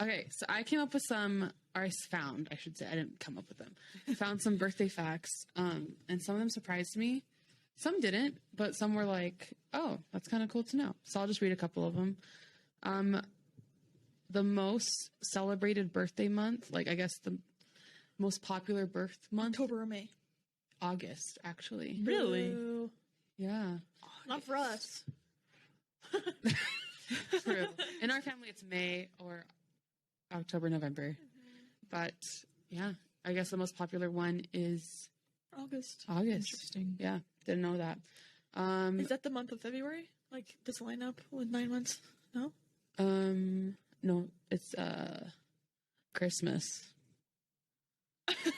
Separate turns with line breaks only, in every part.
Okay, so I came up with some, or I found, I should say, I didn't come up with them. I found some birthday facts, and some of them surprised me. Some didn't, but some were like, oh, that's kind of cool to know. So I'll just read a couple of them. The most celebrated birthday month, like I guess the most popular birth month.
October or May?
August, actually.
Really?
Ooh.
Yeah.
Not for us.
True. In our family, it's May or October, November. But yeah, I guess the most popular one is
August.
Interesting.
Yeah, didn't know that.
Is that the month of February? Like this lineup with 9 months? No?
No, it's Christmas.
It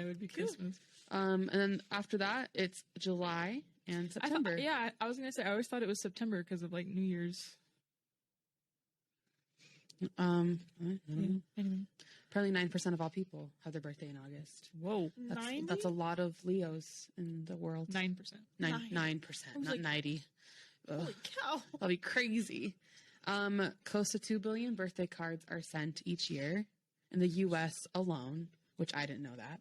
would be Christmas.
And then after that, it's July and September.
I was gonna say I always thought it was September because of like New Year's.
I don't know.
Anyway.
Apparently 9% of all people have their birthday in August.
Whoa,
That's a lot of Leos in the world.
9%.
9%, not
like,
90.
Holy cow.
That'll be crazy. Close to 2 billion birthday cards are sent each year in the U.S. alone, which I didn't know that.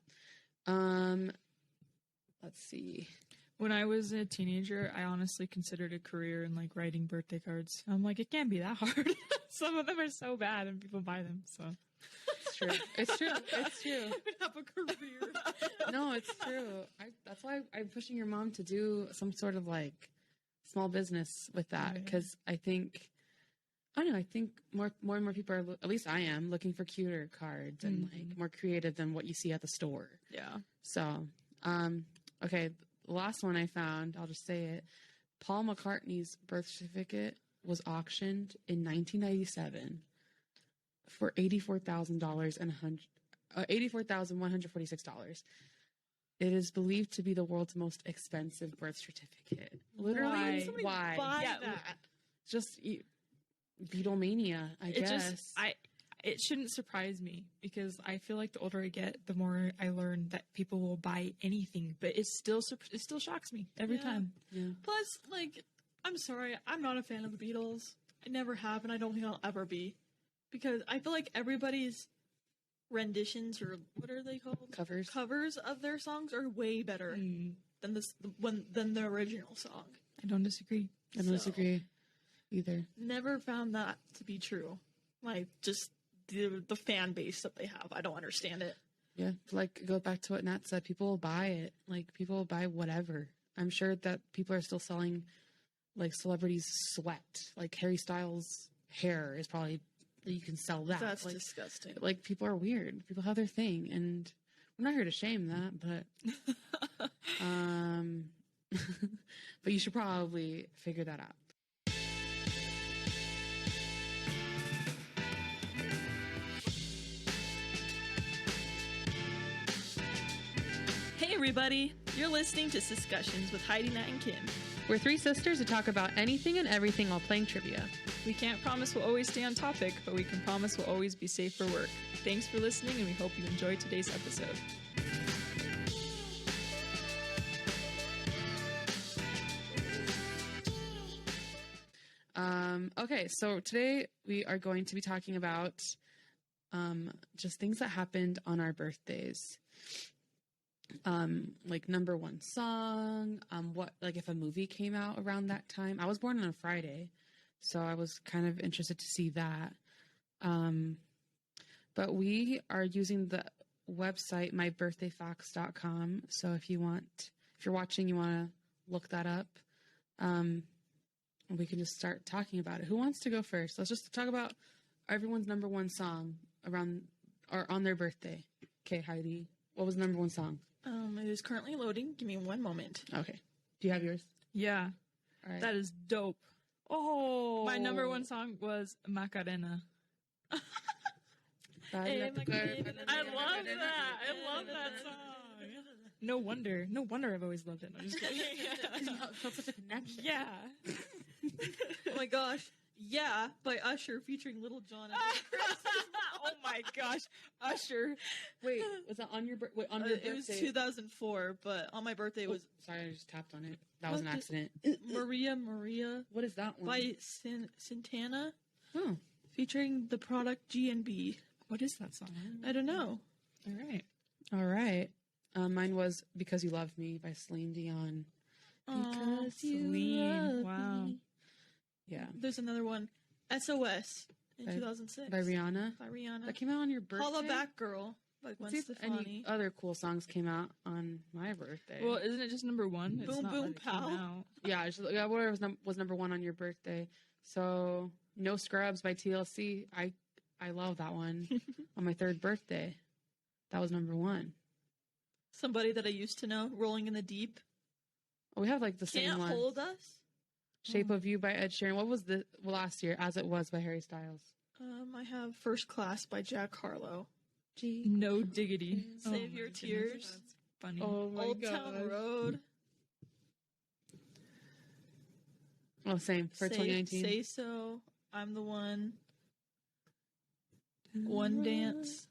Let's see.
When I was a teenager, I honestly considered a career in like writing birthday cards. I'm like, it can't be that hard. Some of them are so bad and people buy them. So
It's true. It's true. It's true.
I would have a career.
No, it's true. That's why I'm pushing your mom to do some sort of like small business with that, because I think more and more people are, at least I am, looking for cuter cards and like more creative than what you see at the store.
yeah.
So, okay, the last one I found, I'll just say it. Paul McCartney's birth certificate was auctioned in 1997 for $84,146. It is believed to be the world's most expensive birth certificate. Literally, why?
Buy that.
Just Beatlemania, I guess.
It shouldn't surprise me because I feel like the older I get, the more I learn that people will buy anything, but it still shocks me every time.
Yeah.
Plus, like, I'm sorry, I'm not a fan of the Beatles. I never have, and I don't think I'll ever be. Because I feel like everybody's renditions, or what are they called? Covers of their songs are way better than the original song.
I don't disagree.
I don't disagree either.
Never found that to be true. Like, just the fan base that they have. I don't understand it.
Yeah, like, go back to what Nat said. People will buy it. Like, people will buy whatever. I'm sure that people are still selling, like, celebrities' sweat. Like, Harry Styles' hair is probably, you can sell that.
That's
like,
disgusting.
Like, people are weird. People have their thing. And we're not here to shame that, but... but you should probably figure that out.
Hey everybody, you're listening to Discussions with Heidi, Nat, and Kim.
We're three sisters who talk about anything and everything while playing trivia.
We can't promise we'll always stay on topic, but we can promise we'll always be safe for work. Thanks for listening, and we hope you enjoyed today's episode.
Okay, so today we are going to be talking about just things that happened on our birthdays. Like number one song, what, like if a movie came out around that time. I was born on a Friday, so I was kind of interested to see that. But we are using the website mybirthdayfacts.com. So if you're watching, you want to look that up. We can just start talking about it. Who wants to go first? Let's just talk about everyone's number one song around or on their birthday. Okay, Heidi, what was the number one song?
It is currently loading. Give me one moment.
Okay. Do you have yours?
Yeah.
All right.
That is dope.
Oh.
My number one song was Macarena.
Hey, Macarena.
I love that. I love that song. No wonder I've always loved it. I'm just kidding.
It felt such a connection.
Yeah.
Oh my gosh. Yeah, by Usher featuring Little John.
Oh my gosh. Usher.
Wait, was that on your birthday? On your birthday?
It was 2004, but on my birthday was...
Sorry, I just tapped on it. That was an accident.
Maria.
What is that one?
By Santana.
Oh.
featuring the product G&B.
What is that song?
I don't know.
All right. Mine was Because You Love Me by Celine Dion. Because
Celine. Wow.
Yeah.
There's another one. SOS in 2006.
By Rihanna. That came out on your birthday.
Holla Back Girl by Gwen Stefani.
Any other cool songs came out on my birthday?
Well, isn't it just number one? It's
Boom
not
Boom
that it came
Pow.
out.
Yeah, whatever was number one on your birthday. So, No Scrubs by TLC. I love that one. On my third birthday. That was number one.
Somebody that I used to know, Rolling in the Deep.
Oh, we have like the same one.
Can't Hold Us.
Shape of You by Ed Sheeran. What was the last year? As It Was by Harry Styles.
I have First Class by Jack Harlow.
No Diggity.
Save Your Tears.
That's funny.
Oh my
Old
gosh.
Town Road.
Oh, same for 2019.
Say So. I'm the One. One Dance.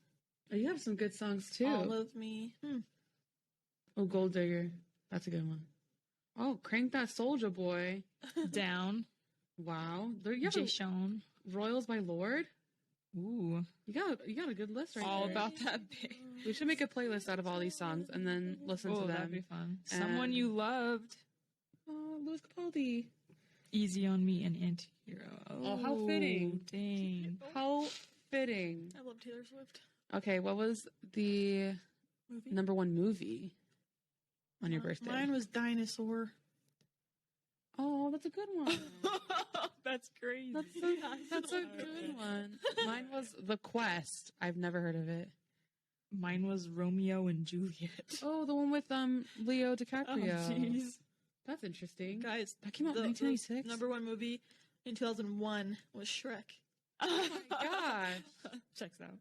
Oh, you have some good songs too.
All of Me.
Oh, Gold Digger. That's a good one. Oh, Crank That Soulja Boy.
Down.
Wow. There you
Jay
have
Sean.
Royals by Lord.
Ooh.
You got a good list right
All
there.
about that big.
We should make a playlist out of all these songs and then listen to them.
That'd be fun.
And-
Someone You Loved.
Oh, Louis Capaldi.
Easy on Me and Antihero.
Oh, how fitting.
Dang.
How fitting.
I love Taylor Swift.
Okay, what was the
Movie.
number one movie on your birthday?
Mine was Dinosaur.
Oh, that's a good one.
That's crazy.
That's a good one. Mine was The Quest. I've never heard of it.
Mine was Romeo and Juliet.
Oh, the one with Leo
Oh,
DiCaprio.
jeez.
That's interesting.
Guys,
That came out in 1996.
Number one movie in 2001 was Shrek.
Oh my gosh.
Checks out.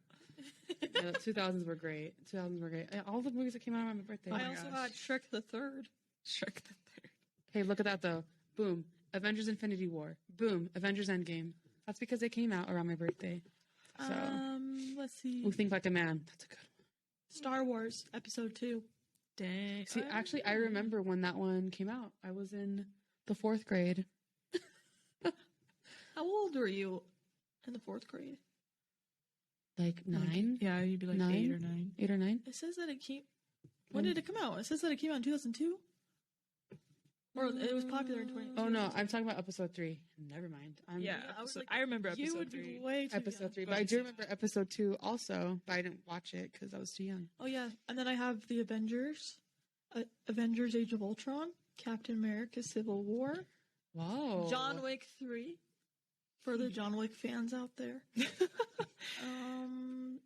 Yeah, 2000s were great. 2000s were great. All the movies that came out on my birthday.
I also had Shrek the Third.
Shrek the Third.
Hey, look at that though. Boom. Avengers Infinity War. Boom. Avengers Endgame. That's because they came out around my birthday. So,
Let's see.
we think like a man. That's a good one.
Star Wars Episode 2.
Dang.
See, actually, I remember when that one came out. I was in the 4th grade.
How old were you in the 4th grade?
Like 9?
Yeah, you'd be like
9?
8 or 9.
8 or 9?
It says that it came. When did it come out? It says that it came out in 2002. Or it was popular in 20.
Oh no, I'm talking about episode 3. Never mind.
Yeah,
I was like,
I remember
You
episode
would
3.
be way too
Episode
young.
3. But I do remember episode 2 also, but I didn't watch it because I was too young.
Oh yeah, and then I have the Avengers, Avengers: Age of Ultron, Captain America: Civil War,
Whoa.
John Wick 3, for the John Wick fans out there.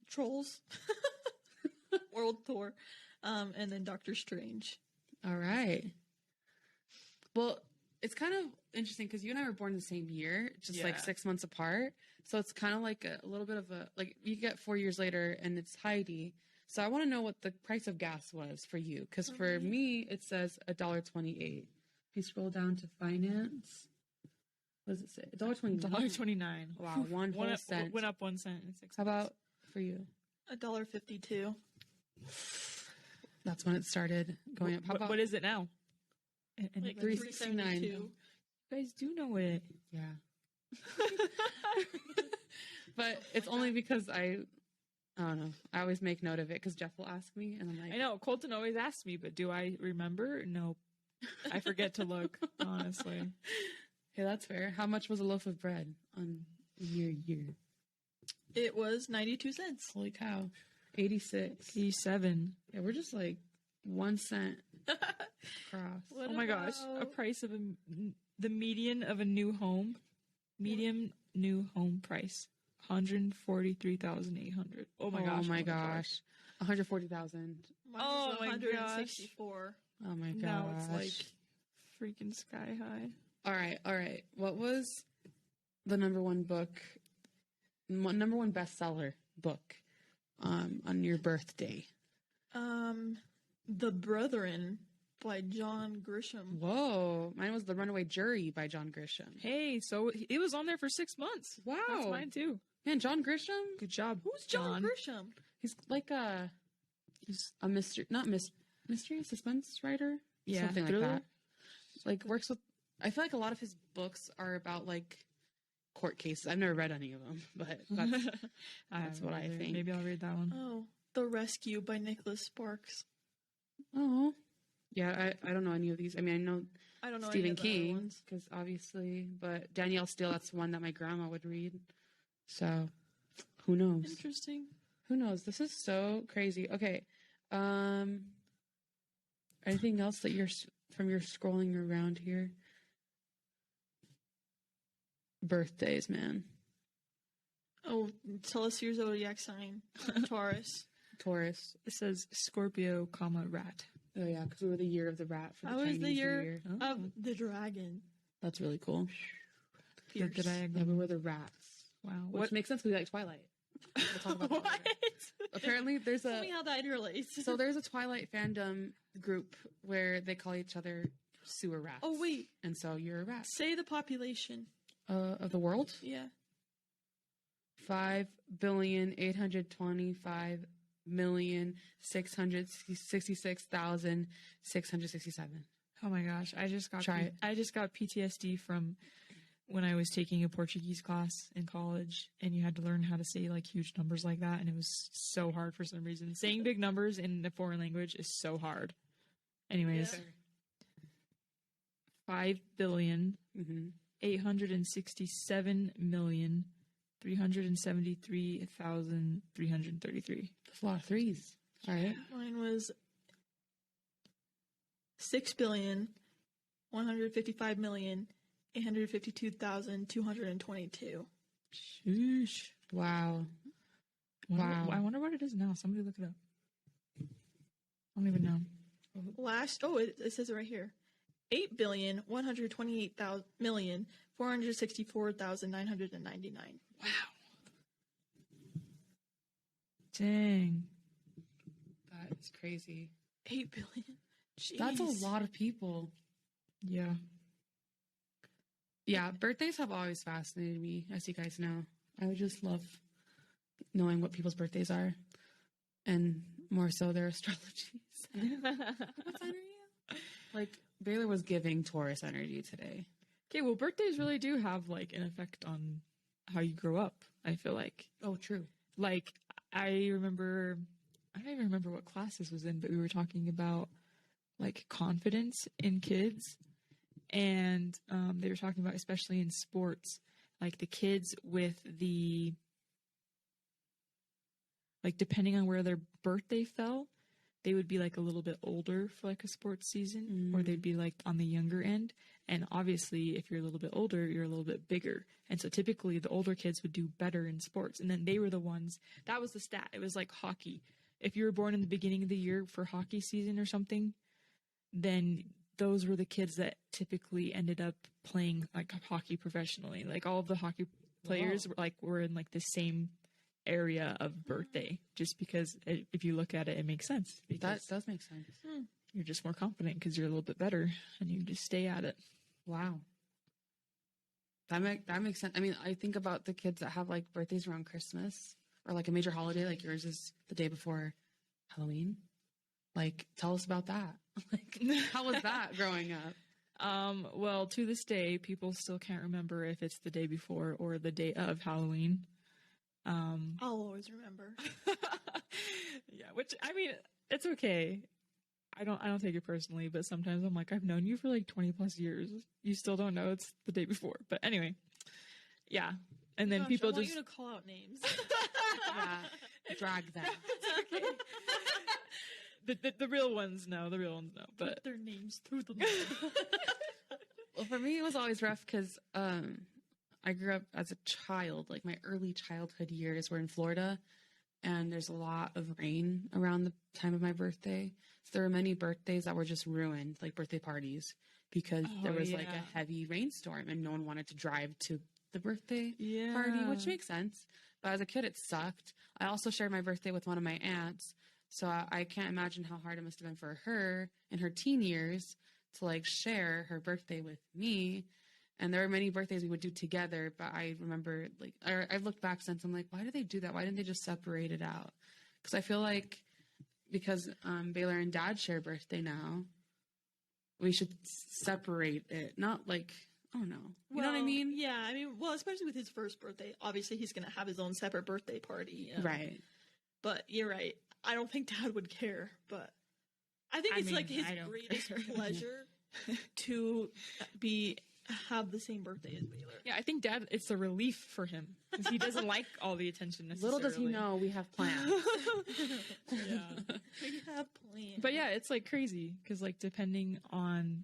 Trolls, World Tour, and then Doctor Strange.
All right. Well, it's kind of interesting because you and I were born the same year, just like
Yeah.
6 months apart. So it's kind of like a little bit of a, like you get 4 years later and it's Heidi. So I want to know what the price of gas was for you. Because for me, it says $1.28. If you scroll down to finance, what does it say? $1.29.
$1.29.
Wow, one whole cent.
Went up 1 cent in 6
How
months.
about for you?
$1.52.
That's when it started going up. How about
what is it now?
Like
$3.69?
$3.72.
You guys do know it.
Yeah. But it's only because I don't know. I always make note of it because Jeff will ask me, and I'm like,
I know. Colton always asks me, but do I remember? Nope. I forget to look, honestly.
Hey, that's fair. How much was a loaf of bread on your year?
It was 92 cents.
Holy cow. 86.
87.
Yeah, we're just like 1 cent across.
What
Oh my gosh. A
about-
price of the median of a new home. Medium new home price. 143,800. Oh my gosh.
Oh my gosh. 140,000.
Mine
Oh
was
my gosh.
164.
Oh my gosh.
Now it's like freaking sky high.
All right. What was the number one book, number one bestseller book on your birthday?
The Brethren by John Grisham.
Whoa. Mine was The Runaway Jury by John Grisham.
Hey, so it was on there for 6 months.
Wow.
That's mine too.
Man, John Grisham?
Good job.
Who's John Grisham?
He's like he's a mystery, mystery suspense writer?
Yeah,
Something like
thriller?
that. Like works with, I feel like a lot of his books are about like court cases. I've never read any of them, but that's what I think.
Maybe I'll read that one.
Oh, The Rescue by Nicholas Sparks.
Oh, yeah. I don't know any of these. I mean,
I don't know
Stephen King, because obviously, but Danielle Steele, that's one that my grandma would read. So, who knows?
Interesting.
Who knows? This is so crazy. Okay. Anything else that you're from your scrolling around here? Birthdays, man.
Oh, tell us your zodiac sign. Taurus.
Taurus.
It says Scorpio, rat.
Oh yeah, because we were the year of the rat for the Chinese
Chinese the year
New
of the dragon.
That's really cool.
The dragon.
Yeah, we were the rats.
Wow.
Which makes sense because we like Twilight. We'll talk about
What?
that later. Apparently, there's
Tell me how that relates.
so there's a Twilight fandom group where they call each other sewer rats.
Oh wait,
and so you're a rat.
say the population.
Of the world?
Yeah.
5,825,666,667.
Oh my gosh, I just got PTSD from when I was taking a Portuguese class in college, and you had to learn how to say like huge numbers like that, and it was so hard for some reason. Saying big numbers in a foreign language is so hard. Anyways,
Yeah.
5,867,373,333.
That's a lot of threes. All right.
Mine was 6,155,852,222.
Sheesh.
Wow.
Wow. I wonder what it is now. Somebody look it up. I don't even know.
It says it right here. 8,128,464,999.
Wow. Dang.
That is crazy.
8 billion. Jeez.
That's a lot of people.
Yeah.
Yeah, birthdays have always fascinated me, as you guys know. I would just love knowing what people's birthdays are, and more so their astrologies. What sign are you? Like, Baylor was giving Taurus energy today.
Okay, well, birthdays really do have, like, an effect on how you grow up, I feel like.
Oh, true.
Like, I don't even remember what class this was in, but we were talking about, like, confidence in kids. And they were talking about, especially in sports, like, the kids with the, like, depending on where their birthday fell, they would be like a little bit older for like a sports season, or they'd be like on the younger end. And obviously, if you're a little bit older, you're a little bit bigger. And so typically the older kids would do better in sports. And then they were the ones, that was the stat. It was like hockey. If you were born in the beginning of the year for hockey season or something, then those were the kids that typically ended up playing like hockey professionally. Like all of the hockey players were in like the same area of birthday, just because if you look at it, it makes sense.
That does make sense.
You're just more confident because you're a little bit better and you just stay at it.
Wow. That makes sense. I mean, I think about the kids that have like birthdays around Christmas or like a major holiday, like yours is the day before Halloween. Like, tell us about that. Like, how was that growing up?
Well, to this day, people still can't remember if it's the day before or the day of Halloween.
I'll always remember.
Yeah, which, I mean, it's okay. I don't take it personally, but sometimes I'm like, I've known you for like 20 plus years. You still don't know it's the day before. But anyway, yeah. And then people
I want
just
you to call out names.
Yeah, drag them.
the real ones know. The real ones know. But
put their names through the
Well, for me, it was always rough because I grew up as a child. Like my early childhood years were in Florida, and there's a lot of rain around the time of my birthday. So there were many birthdays that were just ruined, like birthday parties, because there was like a heavy rainstorm and no one wanted to drive to the birthday party, which makes sense. But as a kid, it sucked. I also shared my birthday with one of my aunts, so I can't imagine how hard it must have been for her in her teen years to like share her birthday with me. And there were many birthdays we would do together, but I remember, like, I've looked back since, I'm like, why did they do that? Why didn't they just separate it out? Because I feel like, because Baylor and Dad share birthday now, we should separate it. Not like I don't know. You know what I mean?
Yeah, I mean, well, especially with his first birthday. Obviously, he's going to have his own separate birthday party.
Right.
But you're right. I don't think Dad would care, but I think it's like his greatest pleasure to have the same birthday as Baylor.
Yeah, I think Dad, it's a relief for him because he doesn't like all the attention necessarily.
Little does he know we have plans.
Yeah, we have plans.
But yeah, it's like crazy because like depending on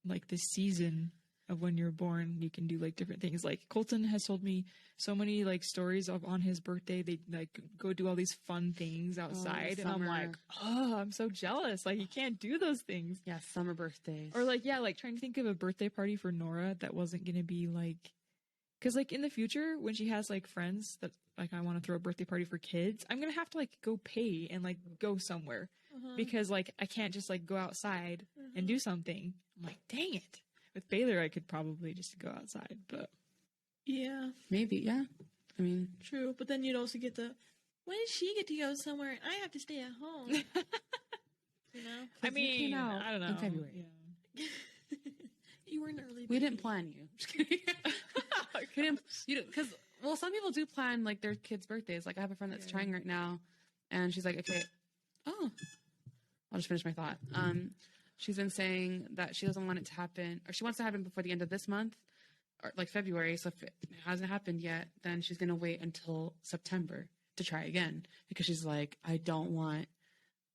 like the season of when you're born, you can do like different things. Like Colton has told me so many like stories of on his birthday, they like go do all these fun things outside, and I'm like, oh, I'm so jealous. Like you can't do those things.
Yeah, summer birthdays.
Or like, yeah, like trying to think of a birthday party for Nora that wasn't gonna be like, because like in the future when she has like friends that like I want to throw a birthday party for kids, I'm gonna have to like go pay and like go somewhere because like I can't just like go outside and do something. I'm like, dang it. With Baylor, I could probably just go outside, but
yeah,
maybe, yeah. I mean,
true. But then you'd also get when does she get to go somewhere and I have to stay at home? You know,
I mean, I don't know.
In February,
yeah. You were an early.
We didn't plan you. Just kidding. We didn't. You because some people do plan like their kids' birthdays. Like I have a friend that's trying right now, and she's like, okay, I'll just finish my thought. She's been saying that she doesn't want it to happen, or she wants to happen before the end of this month, or like February. So if it hasn't happened yet, then she's going to wait until September to try again because she's like, I don't want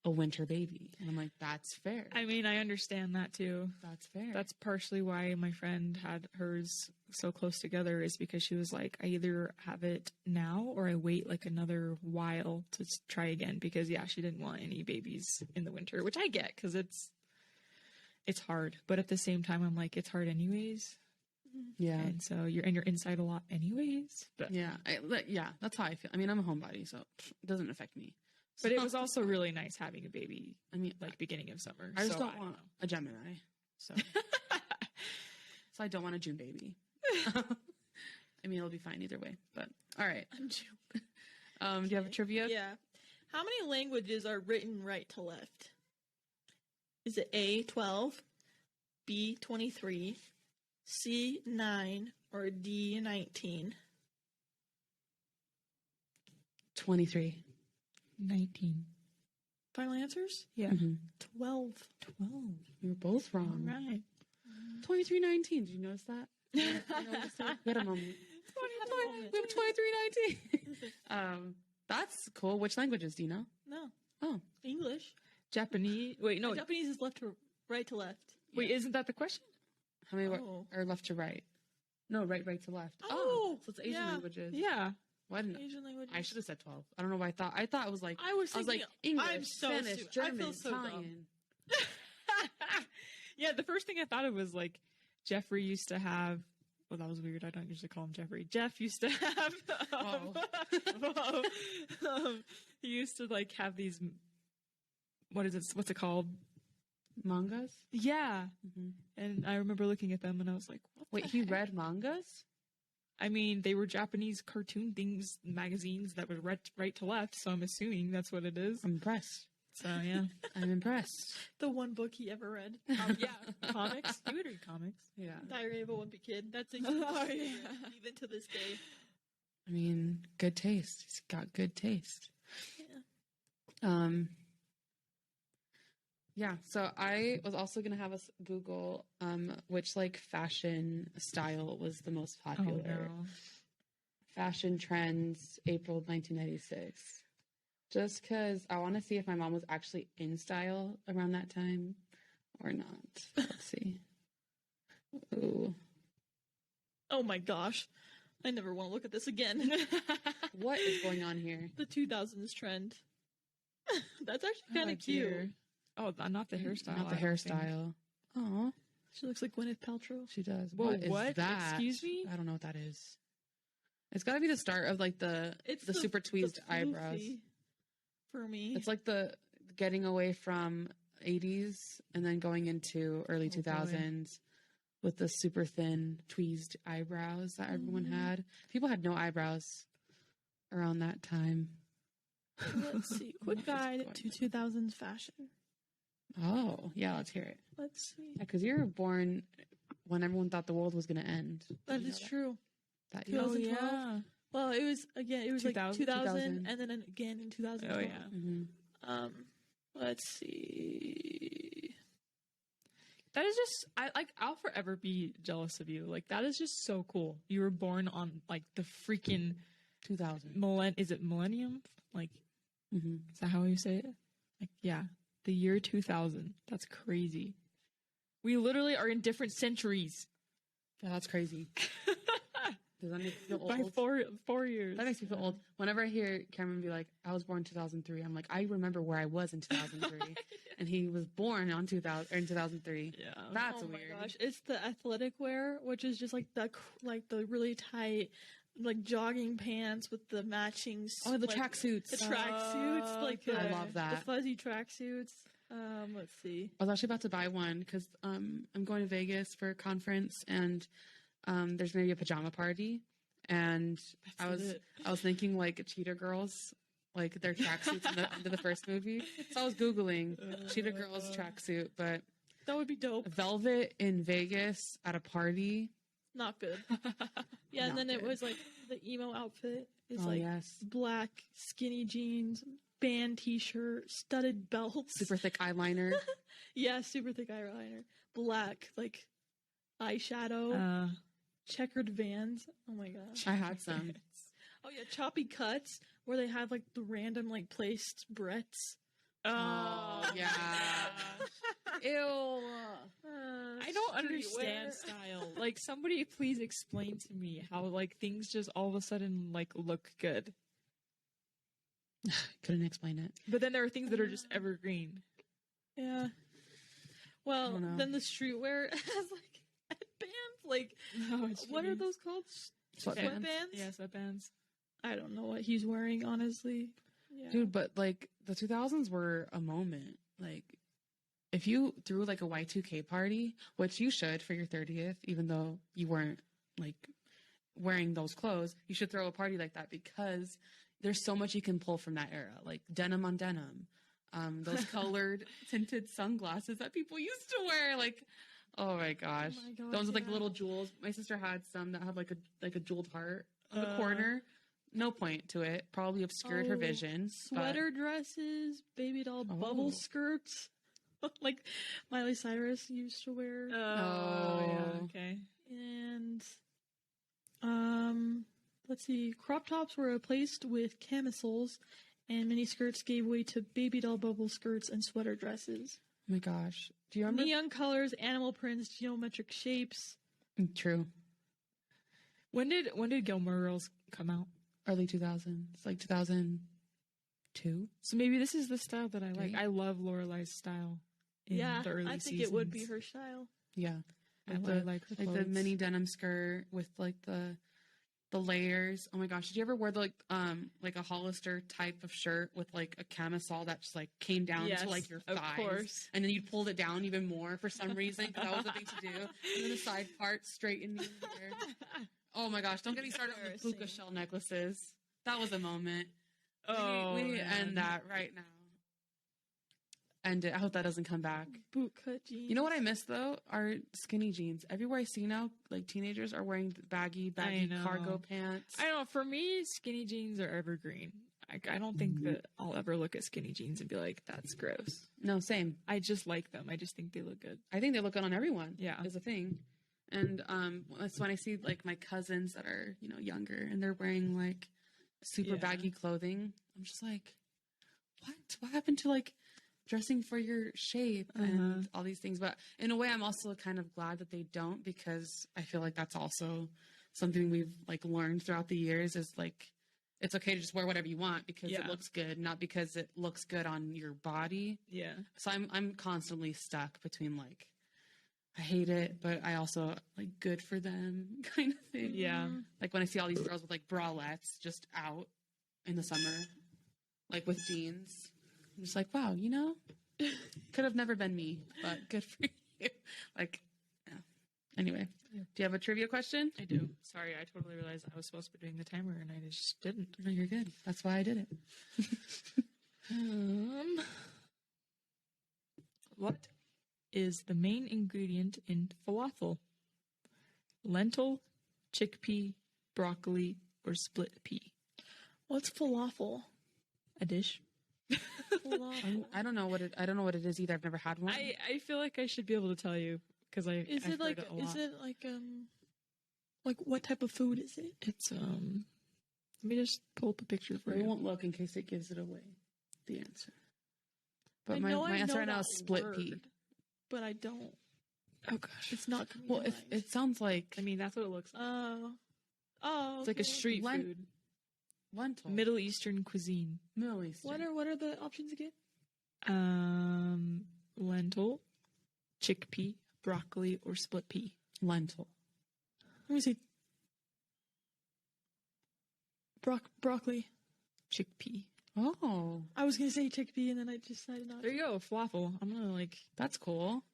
a winter baby. And I'm like, that's fair.
I mean, I understand that too.
That's fair.
That's partially why my friend had hers so close together is because she was like, I either have it now or I wait like another while to try again because she didn't want any babies in the winter, which I get because it's hard, but at the same time, I'm like, it's hard anyways.
Yeah.
And so you're inside a lot anyways. But
that's how I feel. I mean, I'm a homebody, so it doesn't affect me.
But it was also really nice having a baby. I mean, like beginning of summer.
I just don't want a Gemini. So, so I don't want a June baby. I mean, it'll be fine either way. But all right.
I'm June.
Do you have a trivia?
Yeah. How many languages are written right to left? Is it A, 12, B, 23, C, 9, or D, 19?
23.
19.
Final answers?
Yeah.
12.
12. You were both wrong.
All right.
23, 19. Did you notice that? We had a moment. We have 23, 19. That's cool. Which languages do you know?
No.
Oh.
English.
Japanese. Wait, no.
Japanese is right to left.
Wait, isn't that the question?
How many are left to right? No, right to left.
Oh,
so it's Asian languages.
Yeah.
Why didn't
Asian languages?
I should have said 12. I don't know why I thought it was like
I was like
English, Spanish, German, Italian.
Yeah, the first thing I thought of was like Jeffrey used to have. Well, that was weird. I don't usually call him Jeffrey. Jeff used to have. He used to like have these. What is it? What's it called?
Mangas?
Yeah. And I remember looking at them and I was like,
wait, he read mangas?
I mean, they were Japanese cartoon things, magazines that were right to left, so I'm assuming that's what it is.
I'm impressed.
So, yeah.
I'm impressed.
The one book he ever read.
Yeah, comics. He would read comics.
Yeah.
Diary of a Wimpy Kid. That's even to this day.
I mean, good taste. He's got good taste.
Yeah.
Yeah, so I was also going to have us Google which, like, fashion style was the most popular.
Oh, no.
Fashion trends, April 1996. Just because I want to see if my mom was actually in style around that time or not. Let's see. Ooh.
Oh, my gosh. I never want to look at this again.
What is going on here?
The 2000s trend. That's actually kind of cute.
Dear. Oh, not the hairstyle.
Not the hairstyle. Oh,
she looks like Gwyneth Paltrow.
She does.
Whoa,
what is that?
Excuse me?
I don't know what that is. It's got to be the start of like the super tweezed eyebrows.
For me,
it's like the getting away from 80s and then going into early 2000s with the super thin tweezed eyebrows that everyone had. People had no eyebrows around that time.
Let's see. Quick guide to 2000s fashion.
Oh, yeah, let's hear it.
Let's see.
Yeah, because you were born when everyone thought the world was going to end.
That is true.
That year.
2012.
yeah.
Well, it was like 2000 and then again in 2012.
Oh, yeah.
Mm-hmm.
Let's see.
That is just, I'll forever be jealous of you. Like, that is just so cool. You were born on, like, the freaking
2000.
Is it millennium? Like,
Mm-hmm.
is that how you say it? Like, yeah. The year 2000. That's crazy. We literally are in different centuries.
Yeah, that's crazy. Does that make you feel old?
By 4 years.
That makes me feel old. Whenever I hear Cameron be like, I was born in 2003, I'm like, I remember where I was in 2003. And he was born in 2003.
Yeah.
That's
Oh
weird.
my gosh. It's the athletic wear, which is just like the really tight, like jogging pants with the matching.
Oh, the
like,
tracksuits.
The tracksuits.
I love that.
The fuzzy tracksuits. Let's see.
I was actually about to buy one because I'm going to Vegas for a conference and there's going to be a pajama party. And I was thinking like Cheetah Girls, like their tracksuits in the end of the first movie. So I was Googling Cheetah Girls tracksuit, but
that would be dope.
Velvet in Vegas at a party.
Not good. Yeah, and then it was like the emo outfit is black skinny jeans, band t-shirt, studded belts,
super thick eyeliner.
Yeah, super thick eyeliner, black like eyeshadow, checkered Vans. Oh my gosh,
I had some.
Oh yeah, choppy cuts where they have like the random like placed breaths.
Oh yeah.
Ew. I don't understand style. Like, somebody please explain to me how like things just all of a sudden like look good.
Couldn't explain it.
But then there are things that are just evergreen.
Yeah. Well, then the streetwear has like headbands. Like, what are those called? Sweatbands?
Yeah, sweatbands.
I don't know what he's wearing, honestly. Yeah.
Dude, but like the 2000s were a moment. Like, if you threw like a Y2K party, which you should for your 30th, even though you weren't like wearing those clothes, you should throw a party like that because there's so much you can pull from that era, like denim on denim, those colored tinted sunglasses that people used to wear. Like, oh my gosh, those with like little jewels. My sister had some that had like a jeweled heart on the corner. No point to it. Probably obscured her vision.
Sweater dresses, baby doll bubble skirts, like Miley Cyrus used to wear.
Oh, yeah. Okay.
And let's see. Crop tops were replaced with camisoles, and mini skirts gave way to baby doll bubble skirts and sweater dresses.
Oh my gosh. Do you remember?
Neon colors, animal prints, geometric shapes.
True.
When did Gilmore Girls come out?
Early 2000s, like 2002.
So maybe this is the style that I like. I love Lorelai's style. The early
I think
seasons.
it would be her style.
Yeah,
I like her clothes.
Like the mini denim skirt with like the layers. Oh my gosh, did you ever wear the like a Hollister type of shirt with like a camisole that just like came down to like your thighs?
Of course.
And then you pulled it down even more for some reason because that was the thing to do. And then the side part straightened your hair. Oh my gosh, don't get me started on the puka shell necklaces. That was a moment. We need to end that right now. End it. I hope that doesn't come back.
Bootcut jeans.
You know what I miss though? Are skinny jeans. Everywhere I see now, like teenagers are wearing baggy cargo pants.
I don't know. For me, skinny jeans are evergreen. I don't think that I'll ever look at skinny jeans and be like, that's gross.
No, same.
I just like them. I just think they look good.
I think they look good on everyone.
Yeah.
Is a thing. And that's when I see like my cousins that are, younger and they're wearing like super baggy clothing. I'm just like, what happened to like dressing for your shape and all these things? But in a way, I'm also kind of glad that they don't, because I feel like that's also something we've like learned throughout the years is like, it's okay to just wear whatever you want because it looks good, not because it looks good on your body.
Yeah.
So I'm constantly stuck between like, I hate it, but I also like good for them kind of thing.
Yeah.
Like when I see all these girls with like bralettes just out in the summer, like with jeans, I'm just like, wow, could have never been me, but good for you. Like, yeah. Anyway, do you have a trivia question?
I do. Sorry, I totally realized I was supposed to be doing the timer and I just didn't.
No, you're good. That's why I did it.
What is the main ingredient in falafel? lentil, chickpea, broccoli, or split pea.
What's falafel?
A dish.
I don't know what it is either. I've never had one.
I feel like I should be able to tell you because I've heard it a lot.
Is it like what type of food is it?
It's let me just pull up a picture for
We
you.
won't look in case it gives it away. The answer. But
I
my
know
answer right now
that
is split
word,
pea.
but I don't.
Oh gosh.
It's not coming
Well,
to
if
mind.
it sounds like
I mean, that's what it looks like.
Oh,
It's like a street food.
lentil.
Middle Eastern cuisine.
Middle Eastern.
What are the options again?
Lentil, chickpea, broccoli, or split pea.
Lentil.
Let me see. Broccoli.
Chickpea.
Oh,
I was gonna say chickpea, and then I decided not.
There you go, falafel. I'm gonna
that's cool.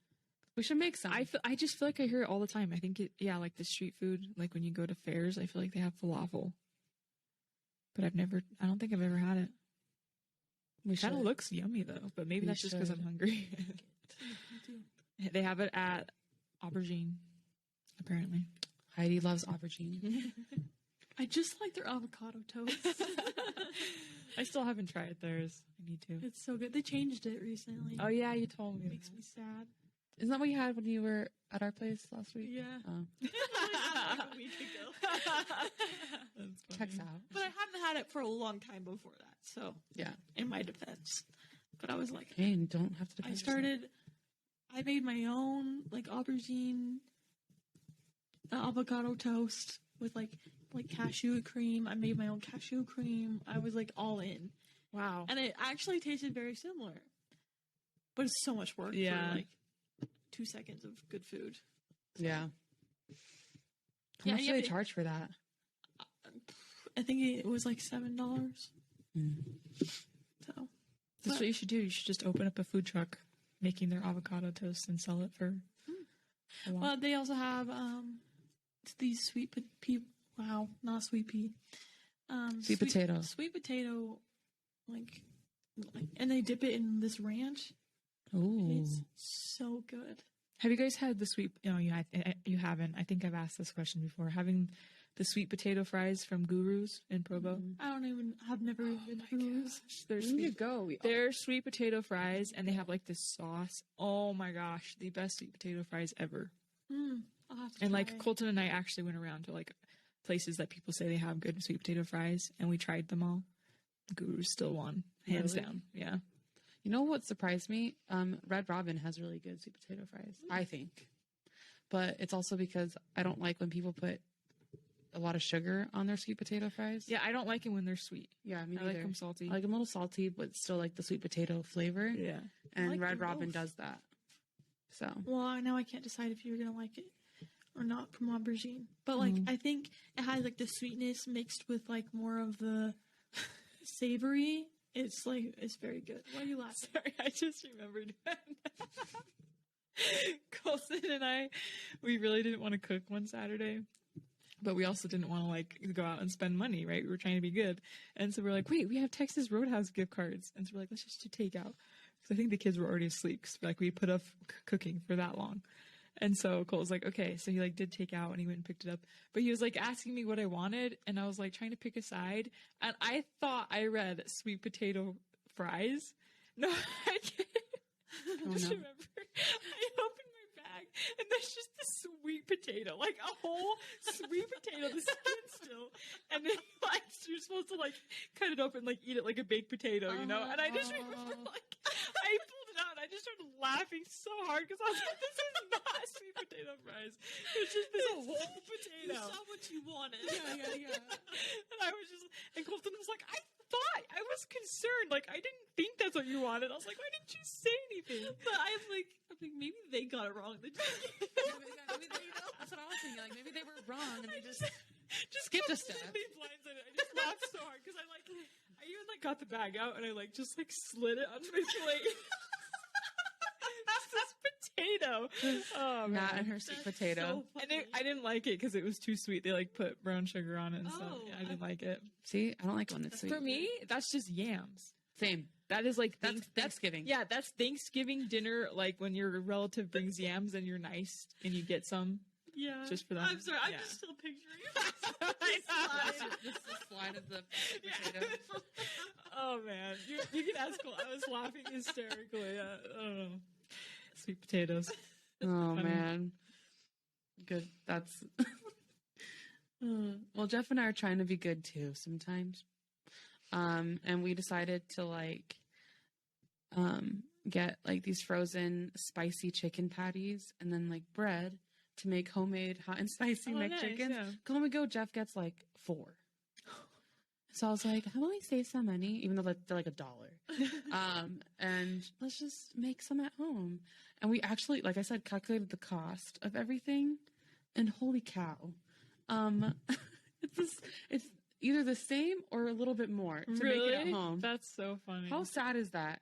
We should make some.
I just feel like I hear it all the time. I think like the street food, like when you go to fairs, I feel like they have falafel. But I don't think I've ever had it.
We
Kind of
should.
looks yummy though, but maybe
We
that's just because I'm
should.
hungry. They have it at Aubergine, apparently.
Heidi loves aubergine.
I just like their avocado toast.
I still haven't tried theirs. I need to.
It's so good. They changed it recently.
Oh yeah, you told me.
It makes me sad.
Isn't that what you had when you were at our place last week?
Yeah.
Oh,
Like a week ago.
checks out.
But I haven't had it for a long time before that. So
Yeah.
in my defense, but I was like,
Hey, and don't have to. defend yourself.
I made my own like aubergine avocado toast with like cashew cream. I made my own cashew cream. I was like all in.
Wow.
And it actually tasted very similar. But it's so much work
Yeah.
for like 2 seconds of good food.
Yeah. How
Yeah,
much
yeah,
do they
but-
charge for that?
I think it was like $7.
Mm.
So
That's what you should do. You should just open up a food truck making their avocado toast and sell it for a lot.
well, they also have these sweet pea. Wow, not sweet pea.
Sweet potato.
Sweet potato, like, and they dip it in this ranch.
Ooh.
It's so good.
Have you guys had the sweet? No, you haven't. I think I've asked this question before. Having the sweet potato fries from Guru's in Provo.
I've never even been to those.
They're
Where you
sweet.
go?
They're sweet potato fries, and they have like this sauce. Oh my gosh, the best sweet potato fries ever.
I'll have to
And
try
like
it.
Colton and I actually went around to like places that people say they have good sweet potato fries, and we tried them all. Guru's still won, hands
Really?
down. Yeah.
You know what surprised me? Red Robin has really good sweet potato fries, I think. But it's also because I don't like when people put a lot of sugar on their sweet potato fries.
Yeah, I don't like them when they're sweet.
Yeah, me
I like
neither.
them salty.
I like them a little salty, but still like the sweet potato flavor.
Yeah.
I
And
like
Red
them
Robin
both.
does that. So
Well, now I can't decide if you're gonna like it or not from aubergine. But like, I think it has like the sweetness mixed with like more of the savory. It's very good. Why are you laughing?
Sorry, I just remembered. Colson and we really didn't want to cook one Saturday, but we also didn't want to like go out and spend money, right? We were trying to be good. And so we're like, wait, we have Texas Roadhouse gift cards. And so we're like, let's just do takeout. Because I think the kids were already asleep. So like we put off cooking for that long. And so Cole was like, okay. So he like did take out and he went and picked it up. But he was like asking me what I wanted. And I was like trying to pick a side. And I thought I read sweet potato fries. No, I can't. I just remember I opened my bag and there's just the sweet potato, like a whole sweet potato, the skin still. And then like you're supposed to like cut it open, like eat it like a baked potato, you know? And I just remember like I pulled it out and I just started laughing so hard because I was like, this is not sweet potato fries. It's just this whole potato.
You saw what you wanted.
yeah.
And I was just, and Colton was like, I was concerned. Like, I didn't think that's what you wanted. I was like, why didn't you say anything?
But I'm like, maybe they got it wrong. They just,
That's what I was thinking. Like maybe they were wrong and they just
skipped
a step.
completely blindsided. I just laughed so hard because I even like got the bag out and I like just like slid it onto my plate. This potato. Oh man.
Matt and her sweet potato.
And I didn't like it because it was too sweet. They like put brown sugar on it and stuff.
Oh,
Yeah, I didn't like it.
See, I don't like when it's sweet.
For me, that's just yams.
Same.
That is like
That's Thanksgiving.
Yeah, that's Thanksgiving dinner. Like when your relative brings yams and you're nice and you get some.
Yeah.
Just for that.
I'm sorry. I'm just still picturing it.
This is the slide of the potato.
Oh, man. You can ask. I was laughing hysterically. I don't know. Sweet potatoes.
Oh, man. Good. That's... Well, Jeff and I are trying to be good, too, sometimes. And we decided to, like... get like these frozen spicy chicken patties and then like bread to make homemade hot and spicy McChickens.
Nice, yeah.
When we go, Jeff gets like 4. So I was like, how about we save some money, even though they're like $1, and let's just make some at home. And we actually, like I said, calculated the cost of everything, and holy cow, it's either the same or a little bit more to make it at home.
That's so funny.
How sad is that?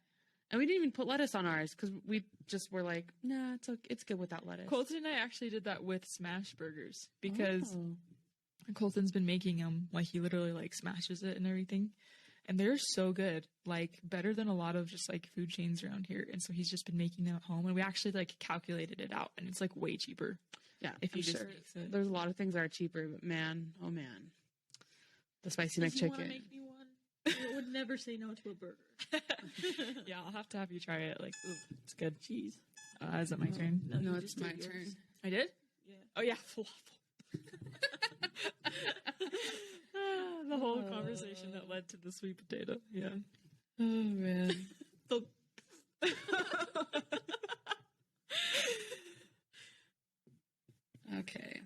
And we didn't even put lettuce on ours because we just were like, nah, it's okay. It's good without lettuce.
Colton and I actually did that with smash burgers because Colton's been making them. Like, he literally like smashes it and everything. And they're so good, like better than a lot of just like food chains around here. And so he's just been making them at home, and we actually like calculated it out, and it's like way cheaper.
Yeah,
if you just mix it.
There's a lot of things that are cheaper, but man, oh man, the spicy McChicken.
You want to make me one? I would never say no to a burger.
Yeah, I'll have to have you try it. Like, ooh, it's good. Jeez. Is it my turn?
No, it's my turn.
I did?
Yeah.
Oh, yeah. The whole conversation that led to the sweet potato. Yeah.
Oh, man. Okay.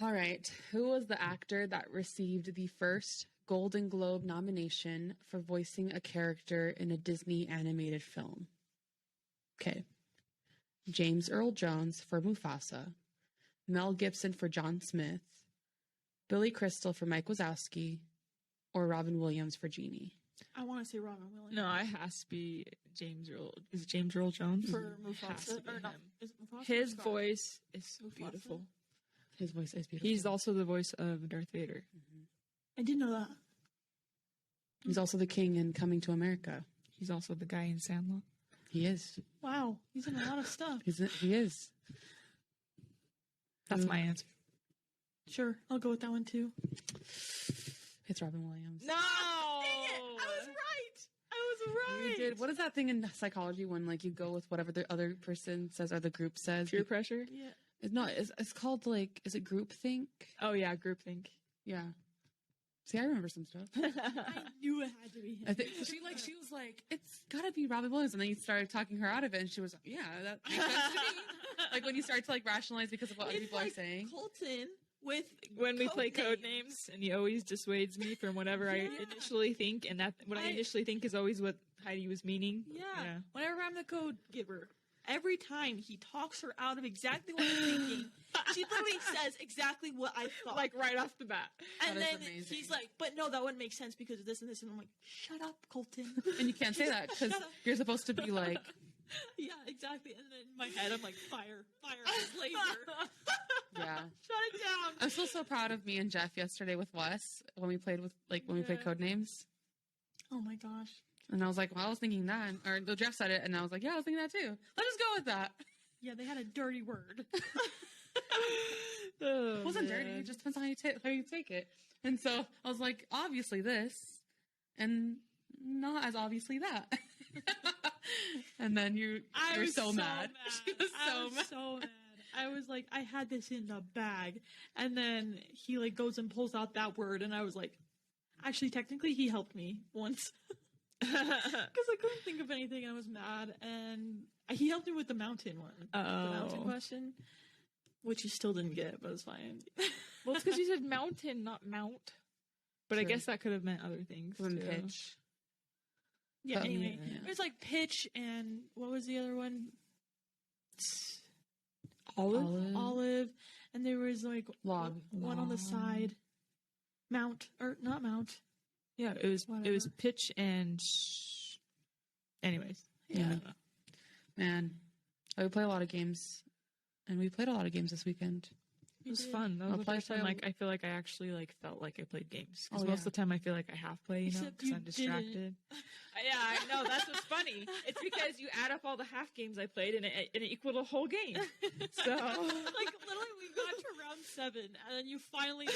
All right. Who was the actor that received the first Golden Globe nomination for voicing a character in a Disney animated film? Okay. James Earl Jones for Mufasa, Mel Gibson for John Smith, Billy Crystal for Mike Wazowski, or Robin Williams for Genie?
I want to say Robin Williams.
No, it has to be James Earl. Is it James Earl Jones?
For Mufasa. Or not, is it Mufasa?
His voice is so beautiful.
His voice is beautiful.
He's also the voice of Darth Vader.
Mm-hmm.
I didn't know that.
He's also the king in Coming to America.
He's also the guy in Sandlot.
He is.
Wow. He's in a lot of stuff.
He is.
That's my answer.
Sure. I'll go with that one too.
It's Robin Williams.
No!
Dang it! I was right!
You did. What is that thing in psychology when like you go with whatever the other person says or the group says?
Peer pressure?
Yeah.
It's called like, is it groupthink?
Oh, yeah, groupthink.
Yeah. See, I remember some stuff.
I knew it had to be him.
I think she was like, it's gotta be Robin Williams, and then you started talking her out of it, and she was like, yeah, that makes sense to me. Like when you start to like rationalize because of what other people are saying.
Colton with
when we play code names, and he always dissuades me from whatever I initially think, and that what I initially think is always what Heidi was meaning.
Yeah. Whenever I'm the code giver, every time he talks her out of exactly what I'm thinking, she literally says exactly what I thought.
Like right off the bat.
And then he's like, but no, that wouldn't make sense because of this and this. And I'm like, shut up, Colton.
And you can't say that because you're supposed to be like...
Yeah, exactly. And then in my head, I'm like, fire, laser.
Yeah.
Shut it down.
I'm still so proud of me and Jeff yesterday with Wes when we played we played Codenames.
Oh my gosh.
And I was like, well, I was thinking that. Or Jeff said it, and I was like, yeah, I was thinking that too. Let's just go with that.
Yeah, they had a dirty word.
It wasn't dirty. It just depends on how you take it. And so I was like, obviously this, and not as obviously that. And then you're so mad. She was
so mad. I was like, I had this in the bag. And then he like goes and pulls out that word, and I was like, actually, technically, he helped me once. Because I couldn't think of anything, and I was mad. And he helped me with the mountain one. The mountain question. Which you still didn't get, but it's fine.
Well, it's because you said mountain, not mount. But I guess that could have meant other things.
Pitch.
Yeah, anyway. Yeah. It was like pitch and what was the other one? Olive. And there was like
log.
One on the side. Mount. Or not mount.
Yeah, it was pitch and... Anyways.
Yeah. Man. I would play a lot of games. And we played a lot of games this weekend.
It was fun. That was the first time, like, I feel like I actually, like, felt like I played games. Because most of the time I feel like I have played, you know, because I'm distracted. Yeah, I know. That's what's funny. It's because you add up all the half games I played, and it equaled a whole game. So,
like, literally, we got to round 7, and then you finally show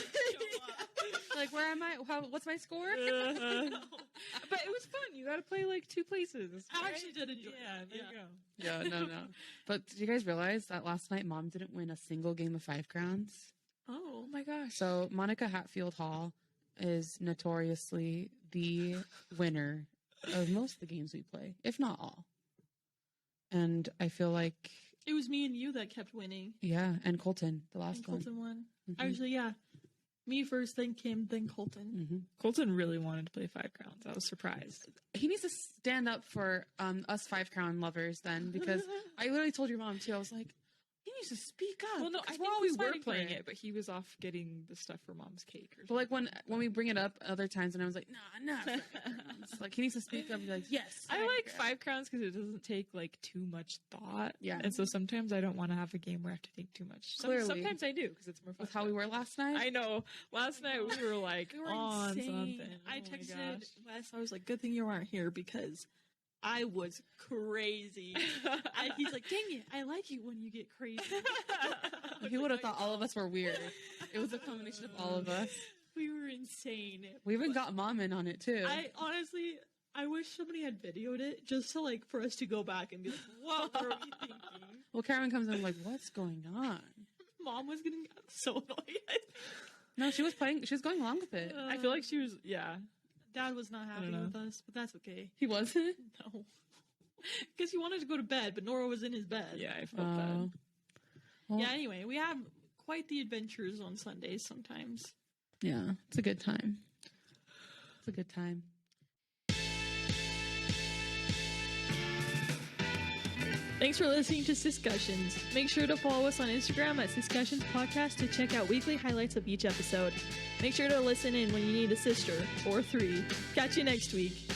up.
Like, where am I? What's my score?
But it was fun. You got to play, like, 2 places.
Right? I actually did enjoy it.
There you
Yeah,
go.
no. But did you guys realize that last night Mom didn't win a single game of 5 crowns?
Oh my gosh.
So Monica Hatfield Hall is notoriously the winner of most of the games we play, if not all. And I feel like
it was me and you that kept winning.
Yeah, and Colton, the last one.
Colton won. Actually, yeah. Me first, then Kim, then Colton.
Colton really wanted to play 5 crowns. I was surprised.
He needs to stand up for us 5 crown lovers then, because I literally told your mom too. I was like, he needs to speak up.
Well, no, I think we were playing it, but he was off getting the stuff for Mom's cake. Or
but like when we bring it up other times, and I was like, nah. Like he needs to speak up and be like, yes.
I like 5 crowns because it doesn't take like too much thought.
Yeah.
And so sometimes I don't want to have a game where I have to think too much. Sometimes I do because it's more fun.
With how we were last night.
I know. Last night we were like on
insane.
Something.
I texted Wes. I was like, good thing you weren't here because I was crazy. He's like, dang it, I like you when you get crazy.
He would have thought all of us were weird. It was a combination of all of us.
We were insane.
We even got Mom in on it too.
I wish somebody had videoed it just to like for us to go back and be like, what were we thinking?
Well, Karen comes in like, what's going on?
Mom was getting so annoyed.
No, she was playing. She was going along with it.
I feel like she was. Yeah.
Dad was not happy with us, but that's okay.
He wasn't?
No. Because he wanted to go to bed, but Nora was in his bed.
Yeah, I felt bad.
Well, yeah, anyway, we have quite the adventures on Sundays sometimes.
Yeah, it's a good time. It's a good time.
Thanks for listening to Discussions. Make sure to follow us on Instagram at Discussions Podcast to check out weekly highlights of each episode. Make sure to listen in when you need a sister or 3. Catch you next week.